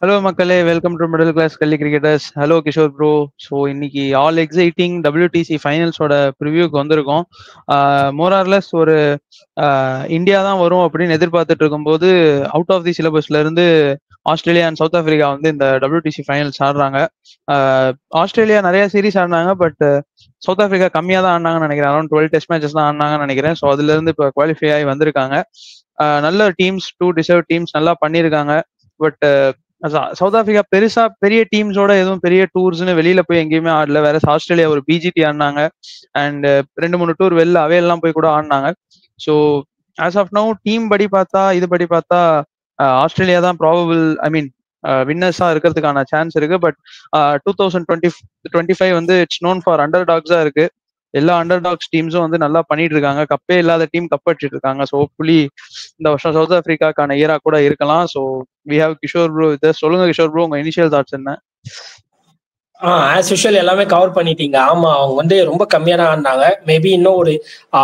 Hello மக்களே, welcome to middle class gully cricketers. Hello Kishore bro. So இன்னைக்கு all exciting WTC ஃபைனல்ஸோட ப்ரிவியூக்கு வந்திருக்கோம். மோரார்லெஸ் ஒரு இந்தியா தான் வரும் அப்படின்னு எதிர்பார்த்துட்டு இருக்கும்போது அவுட் ஆஃப் தி சிலபஸ்ல இருந்து ஆஸ்திரேலியா அண்ட் சவுத் ஆஃப்ரிக்கா வந்து இந்த WTC ஃபைனல்ஸ் ஆடுறாங்க. ஆஸ்திரேலியா நிறைய சீரீஸ் ஆடினாங்க, பட் சவுத் ஆஃப்ரிக்கா கம்மியாக தான் ஆடினாங்கன்னு நினைக்கிறேன். அரௌண்ட் 12 டெஸ்ட் மேட்சஸ் தான் ஆடினாங்கன்னு நினைக்கிறேன். ஸோ அதுல இருந்து இப்போ குவாலிஃபை ஆகி வந்திருக்காங்க. நல்ல டீம்ஸ், டூ டிசர்வ் டீம்ஸ் நல்லா பண்ணியிருக்காங்க. பட் சவுத் ஆப்பிரிக்கா பெருசா பெரிய டீம்ஸோட எதுவும் பெரிய டூர்ஸ்னு வெளியில போய் எங்கேயுமே ஆடல. வேற ஆஸ்திரேலியா ஒரு பிஜிடி ஆடினாங்க அண்ட் 2-3 டூர் வெளில அவையெல்லாம் போய் கூட ஆடினாங்க. So as of now team படி பார்த்தா, இது படி பார்த்தா ஆஸ்திரேலியா தான் ப்ராபபிள், ஐ மீன் வின்னர்ஸா இருக்கிறதுக்கான சான்ஸ் இருக்கு. பட் 2025 வந்து இட்ஸ் நோன் ஃபார் அண்டர் டாக்ஸா இருக்கு. எல்லா அண்டர் டாக்ஸ் டீம்ஸும் வந்து நல்லா பண்ணிட்டு இருக்காங்க. கப்பே இல்லாத டீம் கப் அடிச்சிட்டு இருக்காங்க. ஸோ ஹோப்ஃபுல்லி இந்த வருஷம் சவுத் ஆப்பிரிக்காக்கான இயரா கூட இருக்கலாம். So we have Kishore bro. இதை சொல்லுங்க கிஷோர் ப்ரோ, உங்க இனிஷியல் தாட்ஸ் என்ன? ஆஸ் யூஷுவல் எல்லாமே கவர் பண்ணிட்டீங்க. ஆமா, அவங்க வந்து ரொம்ப கம்மியா தான் ஆடினாங்க. மேபி இன்னும் ஒரு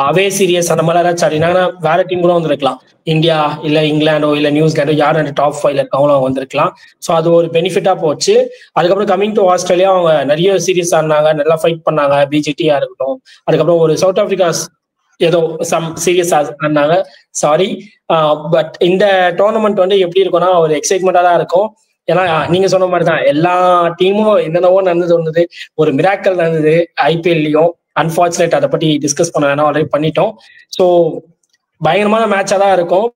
அவே சீரியஸ் அந்த மாதிரி ஏதாச்சும் ஆடினாங்கன்னா வேற டீம் கூட வந்திருக்கலாம். இந்தியா இல்ல இங்கிலாண்டோ இல்ல நியூசிலாண்டோ யார் அந்த டாப் 5ல இருக்காங்களோ அவங்க வந்திருக்கலாம். ஸோ அது ஒரு பெனிஃபிட்டா போச்சு. அதுக்கப்புறம் கமிங் டு ஆஸ்திரேலியா, அவங்க நிறைய சீரியஸ் ஆடினாங்க, நல்லா ஃபைட் பண்ணாங்க. பிஜிடியா இருக்கட்டும், அதுக்கப்புறம் ஒரு சவுத் ஆப்பிரிக்கா ஏதோ சம் சீரியஸ் ஆடினாங்க. சாரி. பட் இந்த டோர்னமெண்ட் வந்து எப்படி இருக்கும்னா ஒரு எக்ஸைட்மெண்டா தான் இருக்கும். ஏன்னா நீங்க சொன்ன மாதிரிதான் எல்லா டீமும் என்னென்னவோ நடந்தது. ஒரு மிராக்கல் நடந்தது ஐபிஎல்லையும். அன்பார்ச்சுனேட், அதை பத்தி டிஸ்கஸ் பண்ண வேணாம், ஆல்ரெடி பண்ணிட்டோம். ஸோ பயங்கரமான மேட்சா தான் இருக்கும்.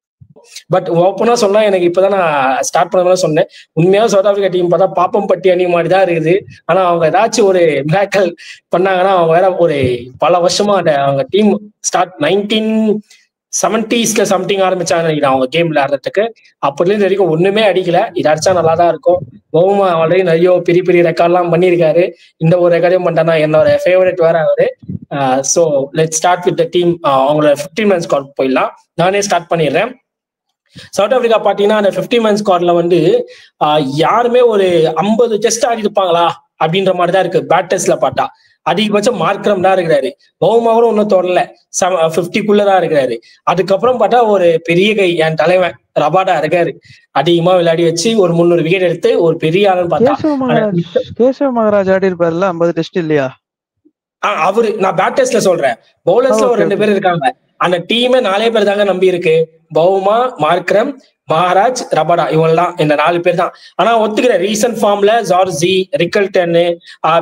பட் ஓப்பனா சொன்னா எனக்கு இப்பதான் நான் ஸ்டார்ட் பண்ணதான் சொன்னேன். உண்மையா சவுத் ஆப்பிரிக்கா டீம் பார்த்தா பாப்பம் பட்டி அணி மாதிரி தான் இருக்குது. ஆனா அவங்க ஏதாச்சும் ஒரு மிராக்கல் பண்ணாங்கன்னா அவங்க வேற ஒரு பல வருஷமா அவங்க டீம் ஸ்டார்ட் 1970s சம்திங் ஆரம்பிச்சாங்க நினைக்கிறேன் அவங்க கேம் விளையாடுறதுக்கு. அப்படிலேருந்து வரைக்கும் ஒண்ணுமே அடிக்கல. இது அடிச்சா நல்லா தான் இருக்கும். பவுமா ஆல்ரெடி நிறைய பெரிய பெரிய ரெக்கார்ட்லாம் பண்ணியிருக்காரு. இந்த ஒரு ரெக்கார்டையும் பண்ணிட்டானா என்னோட ஃபேவரட் வேற அவரு. So let start with the team. அவங்களோட 15 மேன் ஸ்குவாட் போயிடலாம். நானே ஸ்டார்ட் பண்ணிடுறேன். சவுத் ஆப்பிரிக்கா பாத்தீங்கன்னா அந்த 50 மேன் ஸ்குவாட்ல வந்து யாருமே ஒரு 50 டெஸ்ட் ஆடி இருப்பாங்களா அப்படின்ற மாதிரி தான் இருக்கு. பேட்டர்ஸ்ல பார்த்தா அதிகபட்சம் மார்க்ரம் தான் இருக்கிறாரு. பவுமா கூட ஒன்னும் தொடரல, 50க்குள்ளதான் இருக்கிறாரு. அதுக்கப்புறம் பார்த்தா ஒரு பெரிய கை, என் தலைவன் ரபாடா இருக்காரு. அதிகமா விளையாடி வச்சு ஒரு 300 விக்கெட் எடுத்து ஒரு பெரிய ஆளுன்னு பார்த்தா கேசவ் மகாராஜ் ஆடி இருப்பாருல 50 டெஸ்ட் இல்லையா? அவரு நான் பேட்டர்ஸ்ல சொல்றேன். பவுலர்ஸ்ல ஒரு 2 பேர் இருக்காங்க. அந்த டீமே 4 பேர் தாங்க நம்பி இருக்கு. பவுமா, மார்க்ரம், மகாராஜ், ரபாடா, இவங்கெல்லாம் இந்த 4 பேர் தான். ஆனா ஒத்துக்கிற ரீசன்ட் ஃபார்ம்ல ஜார்ஜி, ரிக்கல்டன்,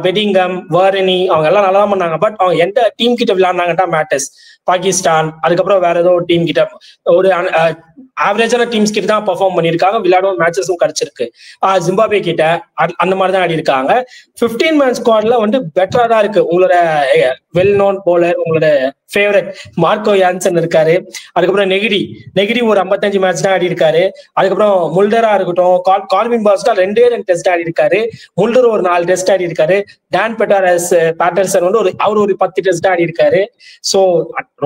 பெடிங்கம், வார்னி அவங்க எல்லாம் நல்லா பண்ணாங்க. பட் அவங்க எந்த டீம் கிட்ட விளையாடுனாங்கட்டா மேட்டர்ஸ். பாகிஸ்தான், அதுக்கப்புறம் வேற ஏதோ டீம் கிட்ட ஒரு ஆவரேஜான டீம்ஸ் கிட்ட தான் பெர்ஃபார்ம் பண்ணியிருக்காங்க. விளையாடும் மேட்சஸும் கிடைச்சிருக்கு. ஜிம்பாப்வே கிட்ட அந்த மாதிரி தான் ஆடி இருக்காங்க. 15 மேன் ஸ்குவாட்ல வந்து பெட்டரா தான் இருக்கு. உங்களோட வெல் நோன் போலர், உங்களோட ஃபேவரட் மார்க்கோ யான்சன் இருக்காரு. அதுக்கப்புறம் நெகிரி ஒரு 55 மேட்ச் தான் ஆடி இருக்காரு. அதுக்கப்புறம் முல்டரா இருக்கட்டும், கால்வின் பாஸ்டா 2 டெஸ்ட் ஆடி இருக்காரு. முல்டர் ஒரு 4 டெஸ்ட் ஆடி இருக்காரு. டான் பேட்டர்சன் வந்து அவர் ஒரு 10 டெஸ்ட் ஆடி இருக்காரு. சோ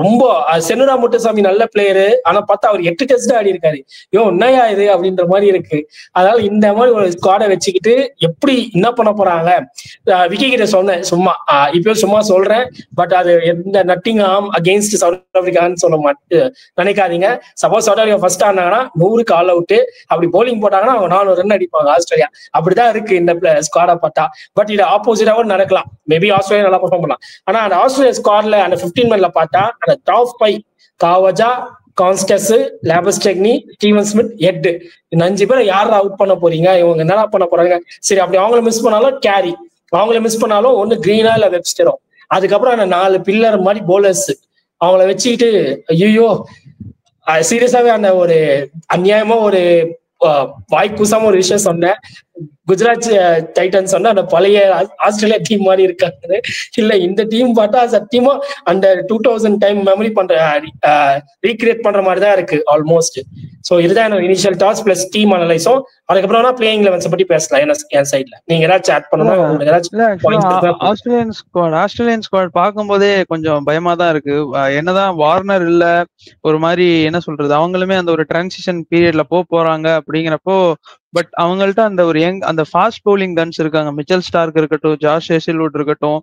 ரொம்ப செனுரா முத்துசாமி நல்ல பிளேயரு. ஆனா பார்த்தா அவர் 8 டெஸ்ட் ஆடி இருக்காரு. என்னையா இது அப்படின்ற மாதிரி இருக்கு. அதனால இந்த மாதிரி ஒரு ஸ்குவாடை வச்சுக்கிட்டு எப்படி என்ன பண்ண போறாங்க? விக்கி கிட்ட சொன்னேன் சும்மா, இப்பயும் சும்மா சொல்றேன். பட் அது எந்த நட்டிங் அகெயின்ஸ்ட் சவுத் ஆப்பிரிக்கான்னு சொல்ல மாட்டேன் நினைக்காதீங்க. சப்போஸ் சவுத் ஆப்பிரிக்கா ஃபர்ஸ்ட் ஆனாங்கன்னா 100க்கு ஆல் அவுட். அப்படி போலிங் போட்டாங்கன்னா அவங்க 400 ரன் அடிப்பாங்க ஆஸ்திரேலியா. அப்படிதான் இருக்கு இந்த ஸ்குவாடை பார்த்தா. பட் இது ஆப்போசிட்டாவும் நடக்கலாம். மேபி ஆஸ்திரேலியா நல்லா பெர்ஃபார்ம் பண்ணலாம். ஆனா அந்த ஆஸ்திரேலியா ஸ்குவாட்ல அந்த 15 மேன்ல பார்த்தா அந்த டாப் 5 காவஜா, கான்ஸ்டஸ், லேபஸ்டெக்னி, ஸ்டீவன் ஸ்மித், எட், இந்த 5 பேரை யாரும் அவுட் பண்ண போறீங்க? இவங்க என்னடா பண்ண போறாங்க? சரி, அப்படி அவங்கள மிஸ் பண்ணாலும் கேரி, அவங்கள மிஸ் பண்ணாலும் ஒண்ணு கிரீனா இல்ல வெப்ஸ்டரோ. அதுக்கப்புறம் அந்த 4 பில்லர் மாதிரி போலர்ஸ் அவங்கள வச்சுக்கிட்டு ஐயோ சீரியஸாவே அந்த ஒரு அநியாயமா ஒரு வாய்க்கூசாம ஒரு விஷயம் சொன்னேன். குஜராத் டைட்டன்ஸ் சொன்ன அந்த பழைய ஆஸ்திரேலியா டீம் மாதிரி இருக்காங்க. இல்ல இந்த டீம் பார்த்தா சத்தியமா அந்த 2000 டைம் மெமரி பண்ற ரீக்ரியேட் பண்ற மாதிரி தான் இருக்கு ஆல்மோஸ்ட். சோ இதுதான் என்னோட இனிஷியல் டாஸ் பிளஸ் டீம் அனலைஸும். அதுக்கப்புறம் பிளேயிங் லெவன்ஸ் பத்தி பேசலாம் என் சைட்ல. நீங்க ஏதாச்சும் ஆட் பண்ணணும்? ஆஸ்திரேலியன் ஸ்குவாட் பார்க்கும்போதே கொஞ்சம் பயமா தான் இருக்கு. என்னதான் வார்னர் இல்ல, ஒரு மாதிரி என்ன சொல்றது, அவங்களுமே அந்த ஒரு டிரான்சிஷன் பீரியட்ல போறாங்க அப்படிங்கிறப்போ பட் அவங்கள்ட்ட அந்த ஒரு அந்த ஃபாஸ்ட் பவுலிங் கன்ஸ் இருக்காங்க. மிச்சல் ஸ்டார்க் இருக்கட்டும், ஜாஷ் ஹேசில்வுட் இருக்கட்டும்,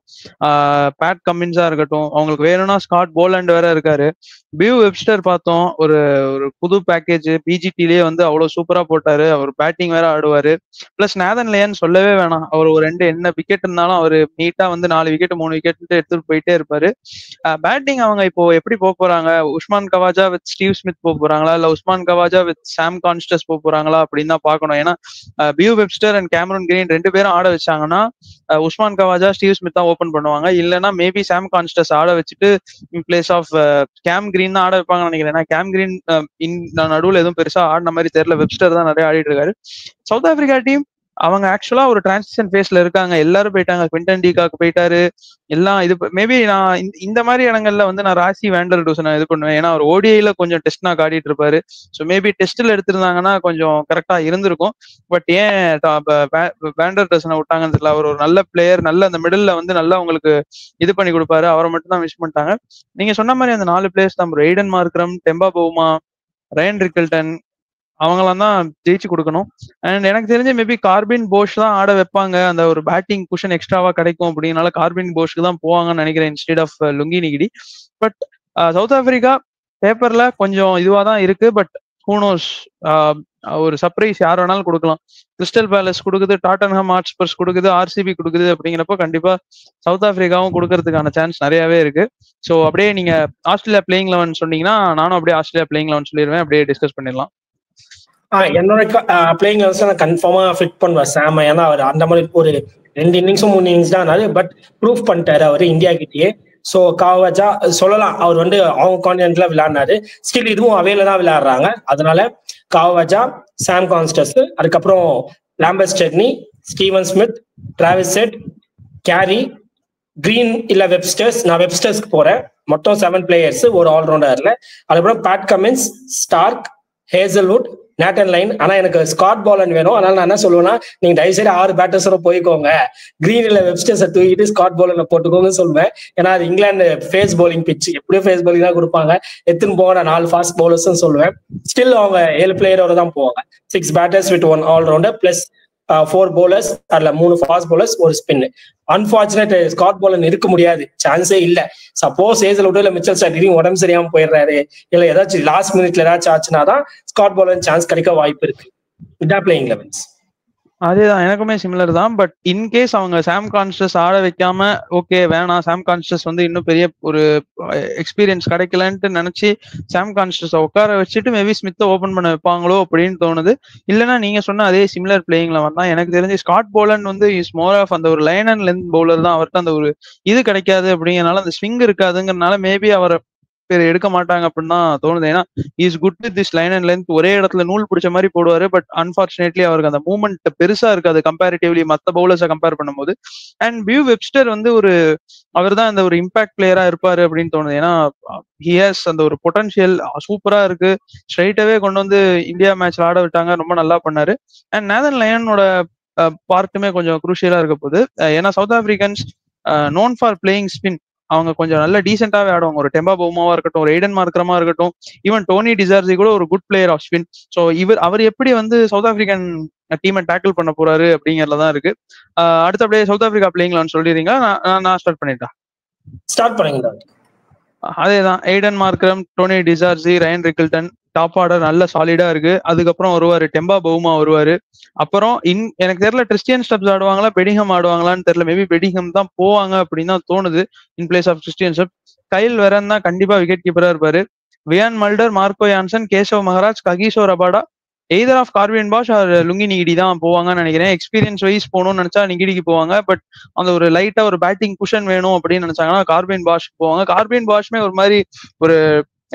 பேட் கமின்ஸா இருக்கட்டும், அவங்களுக்கு வேணும்னா ஸ்காட் போலண்ட் வேற இருக்காரு. பியூ வெப்ஸ்டர் பார்த்தோம், ஒரு ஒரு புது பேக்கேஜ் பிஜிடிலேயே வந்து அவ்வளவு சூப்பரா போட்டாரு. அவர் பேட்டிங் வேற ஆடுவாரு. பிளஸ் நேதன் லேயன் சொல்லவே வேணாம். அவர் ஒரு என்ன விக்கெட் இருந்தாலும் அவர் நீட்டா வந்து 4 விக்கெட் 3 விக்கெட் எடுத்துட்டு போயிட்டே இருப்பாரு. பேட்டிங் அவங்க இப்போ எப்படி போக போறாங்க? Usman Khawaja with Steve Smith போக போறாங்களா, இல்ல Usman Khawaja with Sam Konstas போக போறாங்களா அப்படின்னு தான் பார்க்கணும். ஏன்னா Beau Webster and Cameron Green 2 பேரும் ஆட வச்சாங்கன்னா உஸ்மான் கவாஜா ஸ்டீவ் ஸ்மித் தான் ஓபன் பண்ணுவாங்க. இல்லைன்னா மேபி சாம் கான்ஸ்டஸ் ஆட வச்சுட்டு in place of Cam Green தான் ஆட வைப்பாங்கன்னு நினைக்கிறேன். ஏன்னா கேம் கிரீன் நடுவில் எதுவும் பெருசா ஆடின மாதிரி தெரியல. வெப்ஸ்டர் தான் நிறைய ஆடிட்டு இருக்காரு. சவுத் ஆப்பிரிக்கா டீம் அவங்க ஆக்சுவலா ஒரு டிரான்சிஷன் ஃபேஸ்ல இருக்காங்க. எல்லாரும் போயிட்டாங்க. குவிண்டன் டீகாக் போயிட்டாரு. எல்லாம் இது மேபி நான் இந்த மாதிரி இடங்கள்ல வந்து நான் ராசி வேண்டர் டூசனை இது பண்ணுவேன். ஏன்னா அவர் ஓடிஐல கொஞ்சம் டெஸ்ட் நான் காட்டிட்டு இருப்பாரு. ஸோ மேபி டெஸ்ட்ல எடுத்திருந்தாங்கன்னா கொஞ்சம் கரெக்டா இருந்திருக்கும். பட் ஏன் வேண்டர் டூசனை விட்டாங்கன்னு தெரியல. அவர் ஒரு நல்ல பிளேயர், நல்ல அந்த மிடில் வந்து நல்லா உங்களுக்கு இது பண்ணி கொடுப்பாரு. அவரை மட்டும் தான் மிஸ் பண்ணிட்டாங்க. நீங்க சொன்ன மாதிரி அந்த 4 பிளேயர்ஸ் தான், Aiden Markram, Temba Bavuma, Ryan Rickelton, அவங்களாம் தான் ஜெயிச்சு கொடுக்கணும். அண்ட் எனக்கு தெரிஞ்சு மேபி கார்பின் போஷ் தான் ஆட வைப்பாங்க. அந்த ஒரு பேட்டிங் குஷன் எக்ஸ்ட்ராவா கிடைக்கும் அப்படின்னால கார்பின் போஷ்க்கு தான் போவாங்கன்னு நினைக்கிறேன் instead of Lungi Ngidi. But South Africa பேப்பர்ல கொஞ்சம் இதுவா தான் இருக்கு. பட் ஹூனோஸ், ஒரு சர்ப்ரைஸ் யார் வேணாலும் கொடுக்கலாம். கிறிஸ்டல் பேலஸ் கொடுக்குது, டாட்டன்ஹாம் ஹாட்ஸ்பர்ஸ் கொடுக்குது, ஆர்சிபி கொடுக்குது. அப்படிங்கிறப்ப கண்டிப்பா சவுத் ஆப்பிரிக்காவும் கொடுக்கறதுக்கான சான்ஸ் நிறையவே இருக்கு. ஸோ அப்படியே நீங்க ஆஸ்திரேலியா பிளேயிங் 11 சொன்னீங்கன்னா நானும் அப்படியே ஆஸ்திரேலியா பிளேயிங் 11 சொல்லிடுவேன். அப்படியே டிஸ்கஸ் பண்ணிடலாம். என்னோட பிளேயிங் நான் கன்ஃபார்மா ஃபிட் பண்ணுவேன் சாம. ஏன்னா அவர் அந்த மாதிரி ஒரு 2 இன்னிங்ஸும் 3 இன்னிங்ஸ் தான் ஆனாரு. பட் ப்ரூவ் பண்ணிட்டாரு அவர் இந்தியா கிட்டேயே. ஸோ காவாஜா சொல்லலாம், அவர் வந்து அவங்க கான்டினென்ட்ல விளையாடினாரு. ஸ்டில் இதுவும் அவையில தான் விளையாடுறாங்க. அதனால காவாஜா, சாம் கான்ஸ்டஸ், அதுக்கப்புறம் லாம்பர்ட் ஸ்டெட்னி, Steven Smith, Travis Head, Carey, Green இல்ல வெப்ஸ்டர்ஸ். நான் வெப்ஸ்டர்ஸ்க்கு போறேன். மொத்தம் 7 பிளேயர்ஸ் ஒரு ஆல்ரவுண்டர்ல. அதுக்கப்புறம் Pat Cummins, Starc, Hazlewood, Nathan Lyon. ஆனா எனக்கு ஸ்காட் போலண்ட் வேணும். அதனால நான் என்ன சொல்லுவேன்னா, நீங்க தயவுசெய்து 6 பேட்டர்ஸோட போய்க்கோங்க, கிரீன் இல்ல வெப்ஸ்டர்ஸை தூக்கிட்டு ஸ்காட் போலண்ட்ல போட்டுக்கோங்கன்னு சொல்லுவேன். ஏன்னா அது இங்கிலாந்து ஃபேஸ் பவுலிங் பிச், எப்படியும் ஃபேஸ் பவுலிங் தான் கொடுப்பாங்க. எத்துன்னு போக நான் 4 ஃபாஸ்ட் பவுலர்ஸ் சொல்லுவேன். ஸ்டில் அவங்க 7 பிளேயரோட தான் போவாங்க. 6 batters with 1 allrounder plus 4 bowlers. அதுல 3 ஃபாஸ்ட் பவுலர்ஸ், ஒரு ஸ்பின். அன்பார்ச்சுனேட் ஸ்காட் போலண்ட் இருக்க முடியாது, சான்ஸே இல்ல. சப்போஸ் ஹேசல்வுட் இல்ல மிச்சல் ஸ்டார்க் திடீர்னு உடம்பு சரியாம போயிடுறாரு, இல்ல ஏதாச்சும் லாஸ்ட் மினிட்ல ஏதாச்சும் ஆச்சுன்னா தான் ஸ்காட் போலண்ட் சான்ஸ் கிடைக்க வாய்ப்பு இருக்கு. இதான் பிளேயிங் 11. அதேதான், எனக்குமே சிமிலர் தான். பட் இன்கேஸ் அவங்க சாம் கான்ஸ்டஸ் ஆட வைக்காம, ஓகே வேணாம், சாம் கான்ஸ்டஸ் வந்து இன்னும் பெரிய ஒரு எக்ஸ்பீரியன்ஸ் கிடைக்கலன்ட்டு நினைச்சு சாம் கான்ஸ்டஸ் உட்கார வச்சுட்டு மேபி ஸ்மித்தை ஓபன் பண்ண வைப்பாங்களோ அப்படின்னு தோணுது. இல்லைன்னா நீங்க சொன்ன அதே சிமிலர் பிளேயிங்ல வந்தான். எனக்கு தெரிஞ்சு ஸ்காட் போலண்ட் வந்து இஸ் மோர் ஆஃப் அந்த ஒரு லைன் அண்ட் லென்த் பவுலர் தான். அவர்கிட்ட அந்த ஒரு இது கிடைக்காது அப்படிங்கிறனால, அந்த ஸ்விங் இருக்காதுங்கிறனால மேபி அவர் பேர் எடுக்க மாட்டாங்க அப்படின்னு தான் தோணுது. ஏன்னா is good with this line and length, ஒரே இடத்துல நூல் பிடிச்ச மாதிரி போடுவாரு. பட் அன்பார்ச்சுனேட்லி அவருக்கு அந்த மூவ்மெண்ட் பெருசா இருக்காது கம்பேரிட்டிவ்லி மற்ற பவுலர்ஸை கம்பேர் பண்ணும்போது. அண்ட் பியூ வெப்ஸ்டர் வந்து அவர் தான் அந்த ஒரு இம்பாக்ட் பிளேயரா இருப்பாரு அப்படின்னு தோணுது. ஏன்னா ஹி ஹாஸ் அந்த ஒரு பொட்டன்ஷியல் சூப்பரா இருக்கு. ஸ்ட்ரைட்டாவே கொண்டு வந்து இந்தியா மேட்ச்ல ஆட விட்டாங்க, ரொம்ப நல்லா பண்ணாரு. அண்ட் நேதன் லயனோட பார்ட்டுமே கொஞ்சம் குரூஷியலா இருக்க போகுது. ஏன்னா south Africans known for playing spin, அவங்க கொஞ்சம் நல்ல டீசென்டாவே ஆடுவாங்க. ஒரு டெம்பா பவுமாவா இருக்கட்டும், ஒரு எய்டன் மார்க்ரமா இருக்கட்டும், ஈவன் டோனி டிசார்ஜி கூட ஒரு good player off spin. So அவர் எப்படி வந்து சவுத் ஆப்பிரிக்கன் டீமை டேக்கிள் பண்ண போறாரு அப்படிங்கறதுதான் இருக்கு. அடுத்து அப்படியே சவுத் ஆப்பிரிக்கா பிளேயிங்லான்னு சொல்லிடுறீங்க? நான் ஸ்டார்ட் பண்ணிட்டேன். ஸ்டார்ட் பண்ணுங்க. அதேதான், Aiden Markram, Tony de Zorzi, Ryan Rickelton, top order நல்ல சாலிடா இருக்கு. அதுக்கப்புறம் வருவாரு டெம்பா பவுமா வருவாரு. அப்புறம் எனக்கு தெரியல கிறிஸ்டியன் ஸ்டப்ஸ் ஆடுவாங்களா பெடிங்ஹம் ஆடுவாங்களான்னு தெரியல. மேபி பெடிங்ஹம் தான் போவாங்க அப்படின்னு தான் தோணுது in place of Christian Stubbs. Kyle Verreynne தான் கண்டிப்பா விக்கெட் கீப்பரா இருப்பாரு. Wiaan Mulder, Marco Jansen, Keshav Maharaj, Kagiso Rabada, either of Corbin Bosch or Lungi Ngidi தான் போவாங்கன்னு நினைக்கிறேன். எக்ஸ்பீரியன்ஸ் வைஸ் போகணும்னு நினைச்சா நிகிடிக்கு போவாங்க. பட் அந்த ஒரு லைட்டா ஒரு பேட்டிங் குஷன் வேணும் அப்படின்னு நினைச்சாங்கன்னா கார்பின் பாஷ்க்கு போவாங்க. கார்பின் பாஷ்மே ஒரு மாதிரி ஒரு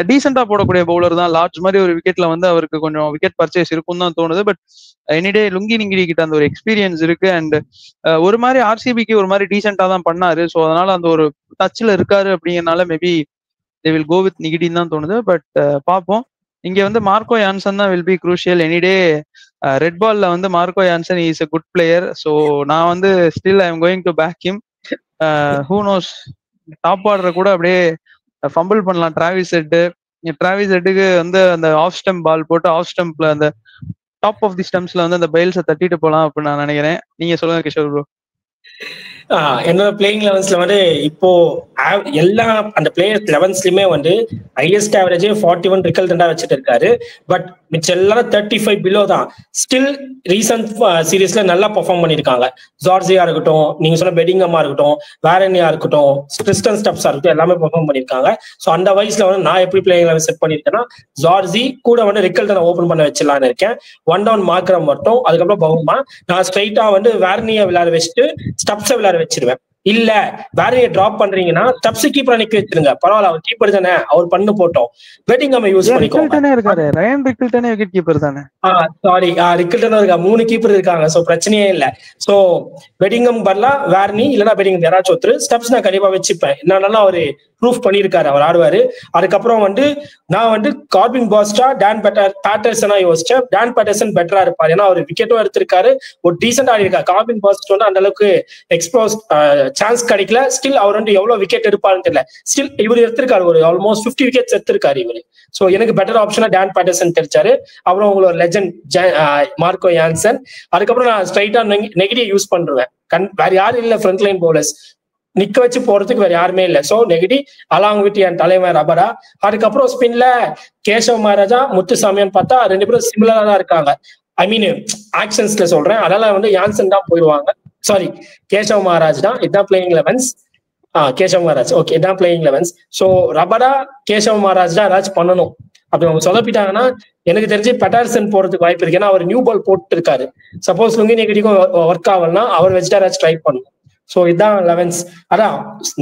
டீசெண்டா போடக்கூடிய பவுலர் தான். லார்ஜ் மாதிரி ஒரு விக்கெட்ல வந்து அவருக்கு கொஞ்சம் விக்கெட் பர்ச்சேஸ் இருக்கும் தான் தோணுது. பட் எனிடே லுங்கி நிகிடி கிட்ட அந்த ஒரு எக்ஸ்பீரியன்ஸ் இருக்கு. அண்ட் ஒரு மாதிரி ஆர்சிபிக்கு ஒரு மாதிரி டீசெண்டா தான் பண்ணாரு. ஸோ அதனால அந்த ஒரு டச்ல இருக்காரு அப்படிங்கறனால maybe they will go with நிகிடின்னு தான் தோணுது. பட் பார்ப்போம். இங்க வந்து மார்க்கோ யான்சன் தான் will be crucial any day. Red பால்ல வந்து Marco Jansen is a good player. So நான் வந்து still I am going to back him. Who knows, top order கூட அப்படியே ஃபம்பிள் பண்ணலாம். டிராவிஸ் ஹெட்டுக்கு வந்து அந்த ஆஃப் ஸ்டம்ப் பால் போட்டு ஆஃப் ஸ்டம்ப்ல அந்த டாப் ஆஃப் தி ஸ்டம்ப்ஸ்ல வந்து அந்த பைல்ஸை தட்டிட்டு போலாம் அப்படின்னு நான் நினைக்கிறேன். நீங்க சொல்லுங்க கிஷோர் ப்ரோ. என்னோட பிளேயிங் லெவன்ஸ்ல வந்து இப்போ எல்லா அந்த பிளேயர்ஸ் லெவன்ஸ்லயுமே வந்து ஹையஸ்ட் ஆவரேஜே 41 ரிகல்டண்டா வச்சுட்டு இருக்காரு. பட் மிச்சம் எல்லாரும் 35 பிலோ தான். ஸ்டில் ரீசன்ட் சீரீஸ்ல நல்லா பெர்ஃபார்ம் பண்ணிருக்காங்க. ஜார்ஜியா இருக்கட்டும், நீங்க சொன்ன பெடிங்கமா இருக்கட்டும், வேரனியா இருக்கட்டும், கிறிஸ்டன் ஸ்டப்ஸா இருக்கட்டும், எல்லாமே பெர்ஃபார்ம் பண்ணிருக்காங்க. ஸோ அந்த வயசுல வந்து நான் எப்படி பிளேயிங் லெவன் செட் பண்ணிருக்கேன்னா, ஜார்ஜி கூட வந்து ரிகல்டனை ஓபன் பண்ண வச்சிடலான்னு இருக்கேன். 1 டவுன் மார்க்கரம் மட்டும், அதுக்கப்புறம் பவுமா நான் ஸ்ட்ரைட்டா வந்து வேர்னியா விளையாட வச்சுட்டு ஸ்டப்ஸை விளையாட வச்சிருவேன். இல்ல வேறைய டிராப் பண்றீங்கன்னா ஸ்டப்ஸ் கீப்பர் நிக்க வச்சிருங்க, பரவாயில்ல அவர் கீப்பர் தானே, அவர் பண்ணு போட்டோம். பெட்டிங்ஹாம் யூஸ் பண்ணிக்கோங்க. இருக்காரு ரயன் ரிக்கில்டனே விக்கெட் கீப்பர் தானே. சாரி, ரிக்கில்டன் இருக்கா, 3 கீப்பர் இருக்காங்க. சோ பிரச்சனையே இல்ல. சோ பெட்டிங்ஹாம் பதிலா வேர்னி இல்லனா பெட்டிங்ஹாம் யாராச்சும் ஒருத்தர் ஸ்டப்ஸ் நான் கண்டிப்பா வச்சுப்பேன். என்னன்னா அவரு ப்ரூஃப் பண்ணிருக்காரு, அவர் ஆடுவாரு. அதுக்கப்புறம் வந்து நான் வந்து கார்பின் பாஸ்டா டான் பேட்டர்சனா யோசிச்சேன். டான் பேட்டர்சன் பெட்டரா இருப்பாரு, ஏன்னா அவர் விக்கெட்டும் எடுத்திருக்காரு, ஒரு டீசென்ட் ஆடி இருக்காரு. கார்பின் பாஸ்ட் வந்து அந்த அளவுக்கு எக்ஸ்போஸ் சான்ஸ் கிடைக்கல. ஸ்டில் அவர் வந்து எவ்வளவு விக்கெட் எடுப்பாருன்னு தெரியல. ஸ்டில் இவர் எடுத்திருக்காரு, ஒரு ஆல்மோஸ்ட் 50 விக்கெட்ஸ் எடுத்திருக்காரு இவரு. சோ எனக்கு பெட்டர் ஆப்ஷனா டான் பேட்டர்சன் தெரிச்சாரு. அப்புறம் உங்களோட லெஜண்ட் மார்க்கோ யான்சன். அதுக்கப்புறம் நான் ஸ்ட்ரைட்டா நெகட்டிவ் யூஸ் பண்ணுவேன். வேற யாரும் இல்ல ஃப்ரண்ட் லைன் பவுலர்ஸ் நிக்க வச்சு போறதுக்கு வேற யாருமே இல்ல. சோ நெகட்டிவ் அலாங் வித் என் தலைவர் ரபடா. அதுக்கப்புறம் ஸ்பின்ல கேசவ் மகாராஜா, முத்துசாமியான்னு பார்த்தா 2 பேரும் சிமிலரா தான் இருக்காங்க. ஐ மீன் ஆக்ஷன்ஸ்ல சொல்றேன். அதனால வந்து யான்சன் தான் போயிடுவாங்க. சாரி, கேசவ் மகாராஜ் தான். இதுதான் playing elevens. Keshav Maharaj okay, இதான் playing elevens. So Rabada Keshav Maharaj தான் ஏதாச்சும் பண்ணணும். அப்படி அவங்க சொதப்பிட்டாங்கன்னா எனக்கு தெரிஞ்சு பெட்டார்சன் போறதுக்கு வாய்ப்பு இருக்கு. ஏன்னா அவர் நியூ பால் போட்டு இருக்காரு. சப்போஸ் லுங்கி நெகட்டிவ் ஒர்க் ஆகலன்னா அவர் வச்சுட்டா ஏதாச்சும் ட்ரை பண்ணும். சோ இதுதான் லெவன்ஸ். அதான்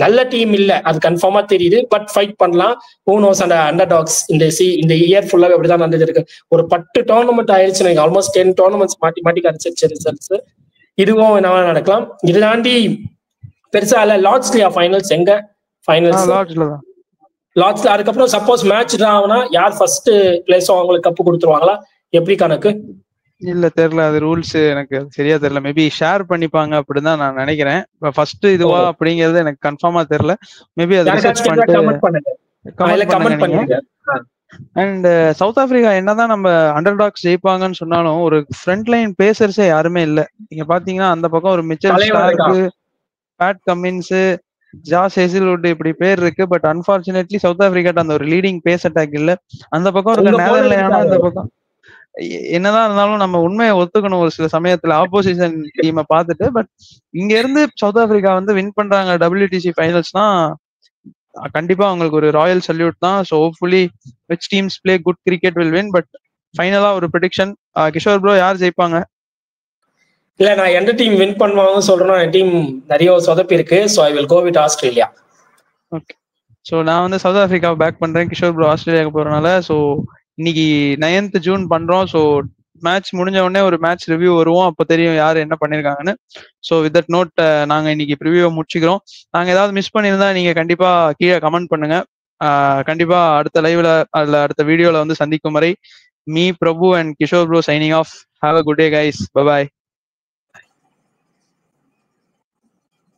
நல்ல டீம் இல்ல, அது கன்ஃபார்மா தெரியுது. பட் ஃபைட் பண்ணலாம். பூனோஸ் அந்த அண்டர் டாக்ஸ் இந்த இயர் ஃபுல்லாவே அப்படிதான் நடந்துட்டு இருக்கு. ஒரு 10 டோர்னமெண்ட் ஆயிடுச்சு, ஆல்மோஸ்ட் 10 டோர்னமெண்ட்ஸ் மாட்டி மாட்டி கிடைச்சிருச்சு ரிசல்ட்ஸ். இதுவும் என்ன நடக்கலாம். இது தாண்டி பெருசா இல்ல. லார்ட்ஸ்லியா ஃபைனல்ஸ் எங்க ஃபைனல்ஸ் லார்ட்ஸ்ல. அதுக்கப்புறம் சப்போஸ் மேட்ச் ஆகுனா யார் ஃபர்ஸ்ட் பிளேஸோ அவங்களுக்கு கப்பு கொடுத்துருவாங்களா, எப்படி கணக்கு? இல்ல தெரியல, அது ரூல்ஸ் எனக்கு சரியா தெரியல. மேபி ஷேர் பண்ணிப்பாங்க அப்படிதான் நான் நினைக்கிறேன். ஃபர்ஸ்ட் இதுவா அப்படிங்கிறது எனக்கு கன்ஃபார்மா தெரியல. மேபி அது ரிசர்ச் பண்ணிட்டு கமெண்ட் பண்ணுங்க. அண்ட் சவுத் ஆப்பிரிக்கா என்னதான் நம்ம அண்டர்டாக்ஸ் ஜெயிப்பாங்கன்னு சொன்னாலும் ஒரு ஃப்ரண்ட் லைன் பேசர்ஸே யாருமே இல்ல. நீங்க பாத்தீங்கன்னா அந்த பக்கம் ஒரு மிச்சல் ஸ்டார்க்கு, பேட் கமின்ஸ், ஜாஸ் ஹேசில்வுட் இப்படி பேர் இருக்கு. பட் அன்பார்ச்சுனேட்லி சவுத் ஆப்பிரிக்கா அந்த ஒரு லீடிங் பேஸ் அட்டாக் இல்ல. அந்த பக்கம் இருக்க நேதர்லாந்து அந்த பக்கம் என்னதான் இருந்தாலும் நம்ம உண்மையை ஒத்துக்கணும் ஒரு சில சமயத்துல ஆப்போசிஷன் டீமை பார்த்துட்டு. பட் இங்க இருந்து சவுத் ஆப்பிரிக்கா வந்து வின் பண்றாங்க WTC ஃபைனல்ஸ்னா கண்டிப்பா அவங்களுக்கு ஒரு ராயல் சல்யூட் தான். So hopefully which teams play good cricket will win. But ஃபைனலா ஒரு ப்ரெடிக்ஷன் கிஷோர் ப்ரோ, யார் ஜெயிப்பாங்க? இல்ல நான் எந்த டீம் வின் பண்ணுவாங்கன்னு சொல்றேன்னா என் டீம் நிறைய சொதப்பி இருக்கு. So I will go with Australia. Okay, so நான் வந்து சவுத் ஆப்பிரிக்காவை பேக் பண்றேன். கிஷோர் ப்ரோ ஆஸ்திரேலியாவுக்கு போறதுனால. ஸோ இன்னைக்கு 9th ஜூன் பண்றோம். ஸோ மேட்ச் முடிஞ்ச உடனே ஒரு மேட்ச் ரிவ்யூ வருவோம், அப்போ தெரியும் யார் என்ன பண்ணிருக்காங்கன்னு. ஸோ வித் தட் நோட் நாங்க இன்னைக்கு ப்ரிவியூவை முடிச்சுக்கிறோம். நாங்க ஏதாவது மிஸ் பண்ணியிருந்தா நீங்க கண்டிப்பா கீழே கமெண்ட் பண்ணுங்க. கண்டிப்பா அடுத்த லைவ்ல அதுல அடுத்த வீடியோல வந்து சந்திக்கும் வரை me Prabhu and Kishore bro signing off. Have a good day guys. Bye bye.